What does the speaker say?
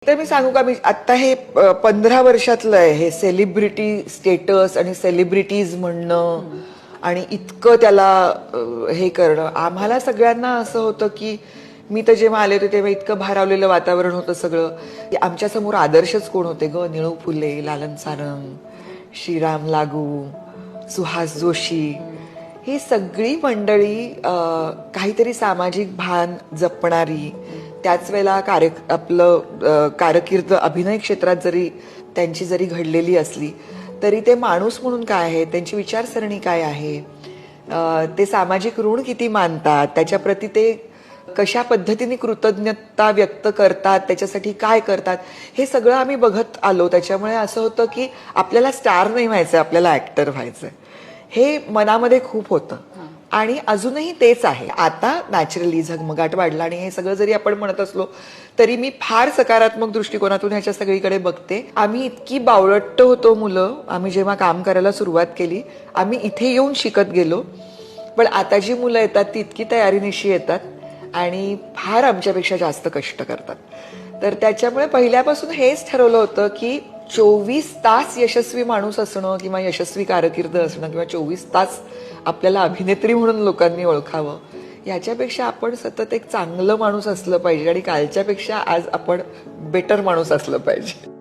तर मी सांगू का, मी आता हे 15 वर्षातलं आहे हे सेलिब्रिटी स्टेटस आणि सेलिब्रिटीज म्हणणं आणि इतकं त्याला हे करणं. आम्हाला सगळ्यांना असं होतं की मी तर जेव्हा आले होते तेव्हा इतकं भारावलेलं वातावरण होतं सगळं की आमच्या समोर आदर्शच कोण होते ग? निळू फुले, लालन सारंग, श्रीराम लागू, सुहास जोशी, ही सगळी मंडळी काहीतरी सामाजिक भान जपणारी, त्याच वेळेला आपलं कारकीर्द अभिनय क्षेत्रात जरी त्यांची जरी घडलेली असली तरी ते माणूस म्हणून काय आहे, त्यांची विचारसरणी काय आहे, ते सामाजिक ऋण किती मानतात, त्याच्याप्रती ते कशा पद्धतीने कृतज्ञता व्यक्त करतात, त्याच्यासाठी काय करतात, हे सगळं आम्ही बघत आलो. त्याच्यामुळे असं होतं की आपल्याला स्टार नाही व्हायचंय, आपल्याला ऍक्टर व्हायचंय, हे मनामध्ये खूप होतं आणि अजूनही तेच आहे. आता नॅचरली झगमगाट वाढला आणि हे सगळं जरी आपण म्हणत असलो तरी मी फार सकारात्मक दृष्टिकोनातून ह्याच्या सगळीकडे बघते. आम्ही इतकी बावळट्ट होतो मुलं, आम्ही जेव्हा काम करायला सुरुवात केली, आम्ही इथे येऊन शिकत गेलो, पण आता जी मुलं येतात ती इतकी तयारीनिशी येतात आणि फार आमच्यापेक्षा जास्त कष्ट करतात. तर त्याच्यामुळे पहिल्यापासून हेच ठरवलं होतं की 24 तास यशस्वी माणूस असणं किंवा यशस्वी कारकीर्द असणं किंवा 24 तास आपल्याला अभिनेत्री म्हणून लोकांनी ओळखावं, याच्यापेक्षा आपण सतत एक चांगलं माणूस असलं पाहिजे आणि कालच्यापेक्षा आज आपण बेटर माणूस असलं पाहिजे.